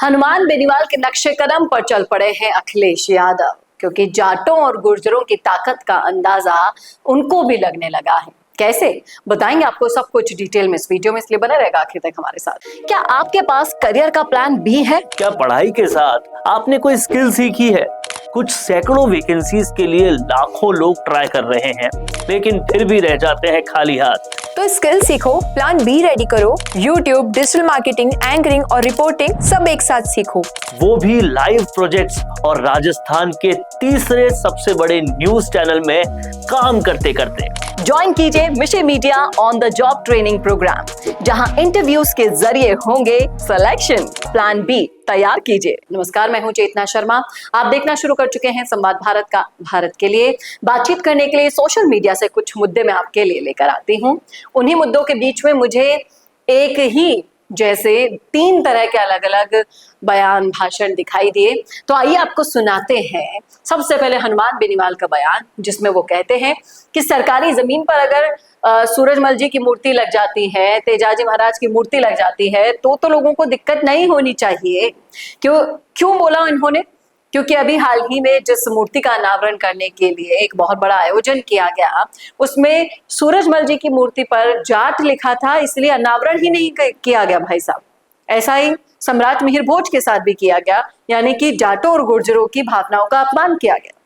हनुमान बेनीवाल के नक्शे कदम पर चल पड़े हैं अखिलेश यादव, क्योंकि जाटों और गुर्जरों की ताकत का अंदाजा उनको भी लगने लगा है। कैसे बताएंगे आपको सब कुछ डिटेल में इस वीडियो में, इसलिए बने रहेगा आखिर तक हमारे साथ। क्या आपके पास करियर का प्लान बी है? क्या पढ़ाई के साथ आपने कोई स्किल सीखी है? कुछ सैकड़ों वैकेंसीज के लिए लाखों लोग ट्राई कर रहे हैं, लेकिन फिर भी रह जाते हैं खाली हाथ। तो स्किल सीखो, प्लान बी रेडी करो। यूट्यूब, डिजिटल मार्केटिंग, एंकरिंग और रिपोर्टिंग सब एक साथ सीखो, वो भी लाइव प्रोजेक्ट्स और राजस्थान के तीसरे सबसे बड़े न्यूज चैनल में काम करते करते। ज्वाइन कीजिए mission media on the job training programme, जहां इंटरव्यूज के जरिए होंगे सिलेक्शन। प्लान बी तैयार कीजिए। नमस्कार, मैं हूं चेतना शर्मा। आप देखना शुरू कर चुके हैं संवाद भारत का। भारत के लिए बातचीत करने के लिए सोशल मीडिया से कुछ मुद्दे मैं आपके लिए लेकर आती हूं। उन्हीं मुद्दों के बीच में मुझे एक ही जैसे 3 तरह के अलग अलग बयान, भाषण दिखाई दिए। तो आइए आपको सुनाते हैं सबसे पहले हनुमान बेनीवाल का बयान, जिसमें वो कहते हैं कि सरकारी जमीन पर अगर सूरजमल जी की मूर्ति लग जाती है, तेजाजी महाराज की मूर्ति लग जाती है, तो लोगों को दिक्कत नहीं होनी चाहिए। क्यों बोला इन्होंने? क्योंकि अभी हाल ही में जिस मूर्ति का अनावरण करने के लिए एक बहुत बड़ा आयोजन किया गया, उसमें सूरजमल जी की मूर्ति पर जाट लिखा था, इसलिए अनावरण ही नहीं किया गया भाई साहब। ऐसा ही सम्राट मिहिर भोज के साथ भी किया गया, यानी कि जाटों और गुर्जरों की भावनाओं का अपमान किया गया।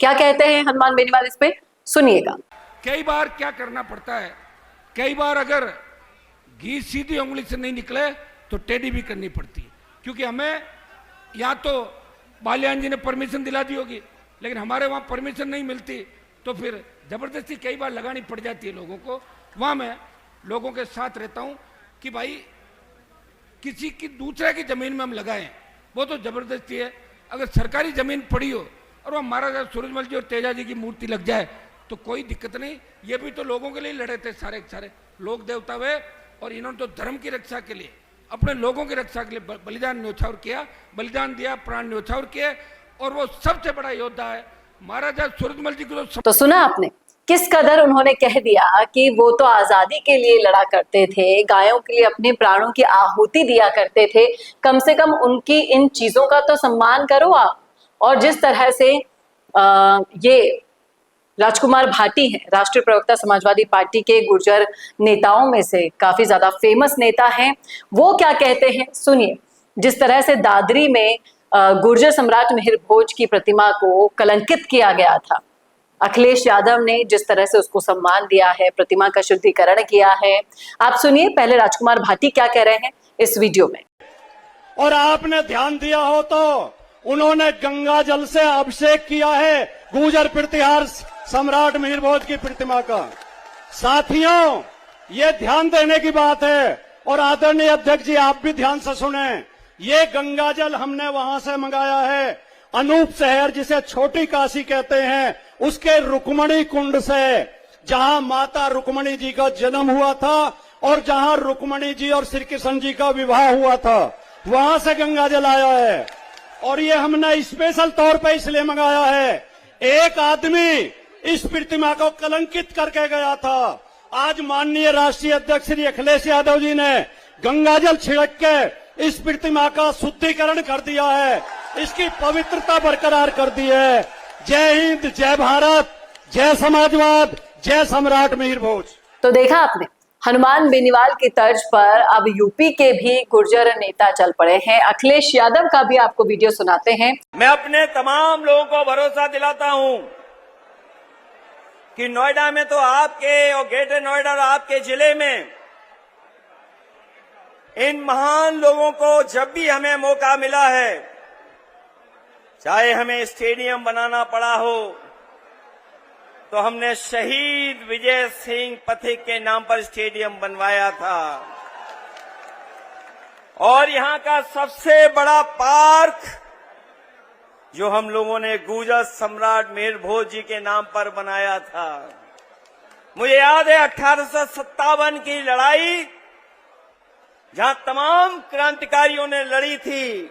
क्या कहते हैं हनुमान बेनीवाल इस पे, सुनिएगा। कई बार क्या करना पड़ता है, कई बार अगर घी सीधी उंगली से नहीं निकले तो टेढ़ी भी करनी पड़ती है, क्योंकि हमें या तो बालियान जी ने परमिशन दिला दी होगी, लेकिन हमारे वहाँ परमिशन नहीं मिलती, तो फिर जबरदस्ती कई बार लगानी पड़ जाती है लोगों को। वहाँ मैं लोगों के साथ रहता हूँ कि भाई किसी की दूसरे की जमीन में हम लगाएं, वो तो जबरदस्ती है। अगर सरकारी जमीन पड़ी हो और वहाँ महाराजा सूरजमल जी और तेजाजी की मूर्ति लग जाए तो कोई दिक्कत नहीं। ये भी तो लोगों के लिए लड़े थे, सारे सारे लोग देवता हुए, और इन्होंने तो धर्म की रक्षा के लिए, अपने लोगों की रक्षा के लिए बलिदान न्योछावर किया, बलिदान दिया, प्राण न्योछावर किए, और वो सबसे बड़ा योद्धा है महाराजा सूरजमल जी को। तो सुना आपने किस कदर उन्होंने कह दिया कि वो तो आजादी के लिए लड़ा करते थे, गायों के लिए अपने प्राणों की आहुति दिया करते थे। कम से कम उनकी इन चीजों का तो सम्मान करो आप। और जिस तरह से ये राजकुमार भाटी हैं, राष्ट्रीय प्रवक्ता समाजवादी पार्टी के गुर्जर नेताओं में से काफी ज्यादा फेमस नेता हैं, वो क्या कहते हैं सुनिए। जिस तरह से दादरी में गुर्जर सम्राट मिहिर भोज की प्रतिमा को कलंकित किया गया था, अखिलेश यादव ने जिस तरह से उसको सम्मान दिया है, प्रतिमा का शुद्धिकरण किया है, आप सुनिए पहले राजकुमार भाटी क्या कह रहे हैं इस वीडियो में। और आपने ध्यान दिया हो तो उन्होंने गंगा जल से अभिषेक किया है गुर्जर प्रतिहार सम्राट मिहिर भोज की प्रतिमा का। साथियों, ये ध्यान देने की बात है, और आदरणीय अध्यक्ष जी आप भी ध्यान से सुने। ये गंगा जल हमने वहां से मंगाया है, अनूप शहर जिसे छोटी काशी कहते हैं, उसके रुक्मणी कुंड से, जहां माता रुक्मणी जी का जन्म हुआ था और जहां रुक्मणी जी और श्री कृष्ण जी का विवाह हुआ था, वहां से गंगा जल आया है। और ये हमने स्पेशल तौर पे इसलिए मंगाया है, एक आदमी इस प्रतिमा को कलंकित करके गया था। आज माननीय राष्ट्रीय अध्यक्ष श्री अखिलेश यादव जी ने गंगाजल छिड़क के इस प्रतिमा का शुद्धिकरण कर दिया है, इसकी पवित्रता बरकरार कर दी है। जय हिंद, जय भारत, जय समाजवाद, जय सम्राट मिहिर भोज। तो देखा आपने, हनुमान बेनीवाल की तर्ज पर अब यूपी के भी गुर्जर नेता चल पड़े हैं। अखिलेश यादव का भी आपको वीडियो सुनाते हैं। मैं अपने तमाम लोगों को भरोसा दिलाता हूं कि नोएडा में तो आपके और ग्रेटर नोएडा और आपके जिले में इन महान लोगों को जब भी हमें मौका मिला है, चाहे हमें स्टेडियम बनाना पड़ा हो, तो हमने शहीद विजय सिंह पथिक के नाम पर स्टेडियम बनवाया था, और यहां का सबसे बड़ा पार्क जो हम लोगों ने गुर्जर सम्राट मिहिर भोज जी के नाम पर बनाया था। मुझे याद है 1857 की लड़ाई, जहां तमाम क्रांतिकारियों ने लड़ी थी,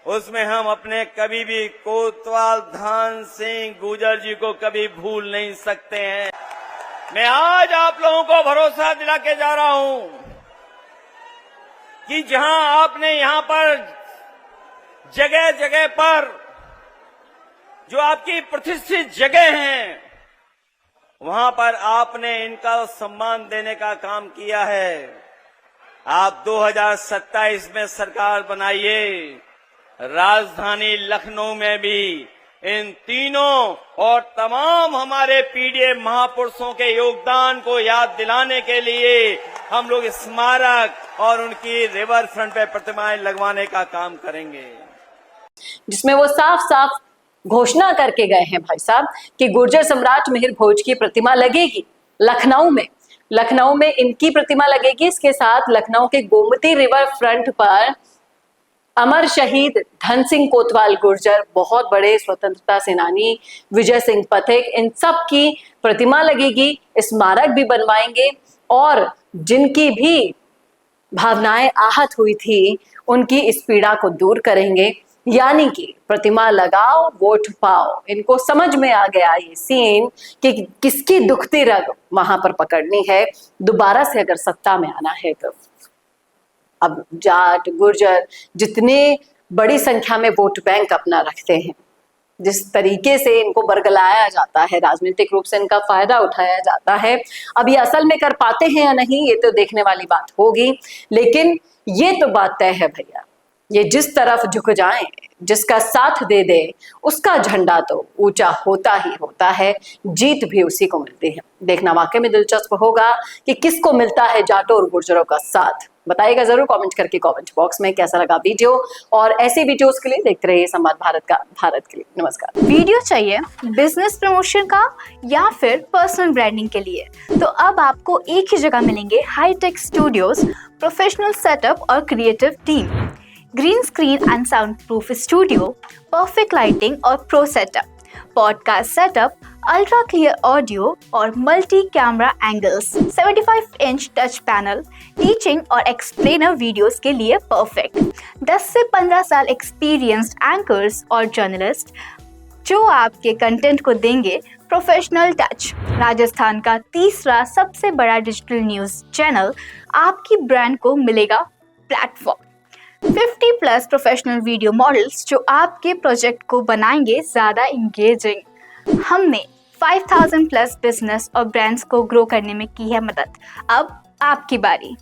उसमें हम अपने कभी भी कोतवाल धान सिंह गुर्जर जी को कभी भूल नहीं सकते हैं। मैं आज आप लोगों को भरोसा दिला के जा रहा हूं कि जहां आपने यहां पर जगह जगह पर जो आपकी प्रतिष्ठित जगह हैं, वहां पर आपने इनका सम्मान देने का काम किया है। आप 2027 में सरकार बनाइए, राजधानी लखनऊ में भी इन तीनों और तमाम हमारे पीडीए महापुरुषों के योगदान को याद दिलाने के लिए हम लोग स्मारक और उनकी रिवर फ्रंट पे प्रतिमाएं लगवाने का काम करेंगे, जिसमें वो साफ साफ घोषणा करके गए हैं भाई साहब कि गुर्जर सम्राट मिहिर भोज की प्रतिमा लगेगी लखनऊ में। लखनऊ में इनकी प्रतिमा लगेगी। इसके साथ लखनऊ के गोमती रिवर फ्रंट पर अमर शहीद धन सिंह कोतवाल गुर्जर, बहुत बड़े स्वतंत्रता सेनानी, विजय सिंह पथिक, इन सब की प्रतिमा लगेगी। स्मारक भी बनवाएंगे और जिनकी भी भावनाएं आहत हुई थी उनकी इस पीड़ा को दूर करेंगे। यानी कि प्रतिमा लगाओ वोट पाओ। इनको समझ में आ गया ये सीन कि किसकी दुखती रग वहां पर पकड़नी है। दोबारा से अगर सत्ता में आना है तो अब जाट गुर्जर जितने बड़ी संख्या में वोट बैंक अपना रखते हैं, जिस तरीके से इनको बरगलाया जाता है, राजनीतिक रूप से इनका फायदा उठाया जाता है, अब ये असल में कर पाते हैं या नहीं ये तो देखने वाली बात होगी। लेकिन ये तो बात तय है भैया, ये जिस तरफ झुक जाएं, जिसका साथ दे दे, उसका झंडा तो ऊंचा होता ही होता है, जीत भी उसी को मिलती है। देखना वाकई में दिलचस्प होगा कि किसको मिलता है जाटों और गुर्जरों का साथ। बताइएगा जरूर कमेंट करके कमेंट बॉक्स में कैसा लगा वीडियो, और ऐसे वीडियोस के लिए देखते रहिए संवाद भारत का, भारत के लिए। नमस्कार। वीडियो चाहिए बिजनेस प्रमोशन का या फिर पर्सनल ब्रांडिंग के लिए, तो अब आपको एक ही जगह मिलेंगे हाईटेक स्टूडियोज, प्रोफेशनल सेटअप और creative team, green screen and soundproof studio, perfect lighting और pro setup, podcast setup, ultra clear audio और multi camera angles, 75 inch touch panel, teaching और एक्सप्लेनर वीडियोस के लिए परफेक्ट, 10 से 15 साल experienced anchors और journalist जो आपके कंटेंट को देंगे प्रोफेशनल टच। राजस्थान का तीसरा सबसे बड़ा डिजिटल न्यूज़ चैनल आपकी ब्रांड को मिलेगा प्लेटफॉर्म। 50+ प्रोफेशनल वीडियो मॉडल्स जो आपके प्रोजेक्ट को बनाएंगे ज़्यादा इंगेजिंग। हमने 5000+ बिजनेस और ब्रांड्स को ग्रो करने में की है मदद। अब आपकी बारी।